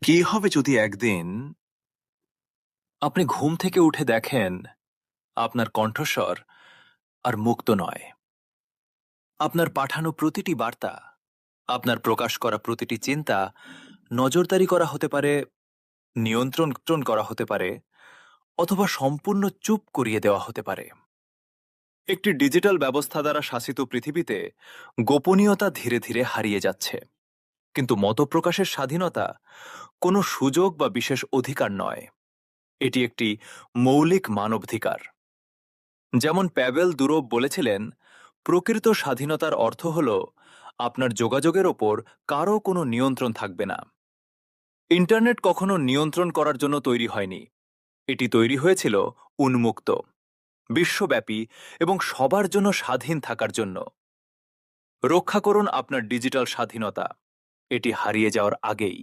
কি হবে যদি একদিন আপনি ঘুম থেকে উঠে দেখেন আপনার কণ্ঠস্বর আর মুক্ত নয়? আপনার পাঠানো প্রতিটি বার্তা, আপনার প্রকাশ করা প্রতিটি চিন্তা নজরদারি করা হতে পারে, নিয়ন্ত্রণ করা হতে পারে, অথবা সম্পূর্ণ চুপ করিয়ে দেওয়া হতে পারে। একটি ডিজিটাল ব্যবস্থা দ্বারা শাসিত পৃথিবীতে গোপনীয়তা ধীরে ধীরে হারিয়ে যাচ্ছে। কিন্তু মতপ্রকাশের স্বাধীনতা কোনো সুযোগ বা বিশেষ অধিকার নয়, এটি একটি মৌলিক মানবাধিকার। যেমন প্যাভেল দুরোভ বলেছিলেন, প্রকৃত স্বাধীনতার অর্থ হল আপনার যোগাযোগের ওপর কারও কোনো নিয়ন্ত্রণ থাকবে না। ইন্টারনেট কখনো নিয়ন্ত্রণ করার জন্য তৈরি হয়নি, এটি তৈরি হয়েছিল উন্মুক্ত, বিশ্বব্যাপী এবং সবার জন্য স্বাধীন থাকার জন্য। রক্ষা করুন আপনার ডিজিটাল স্বাধীনতা, এটি হারিয়ে যাওয়ার আগেই।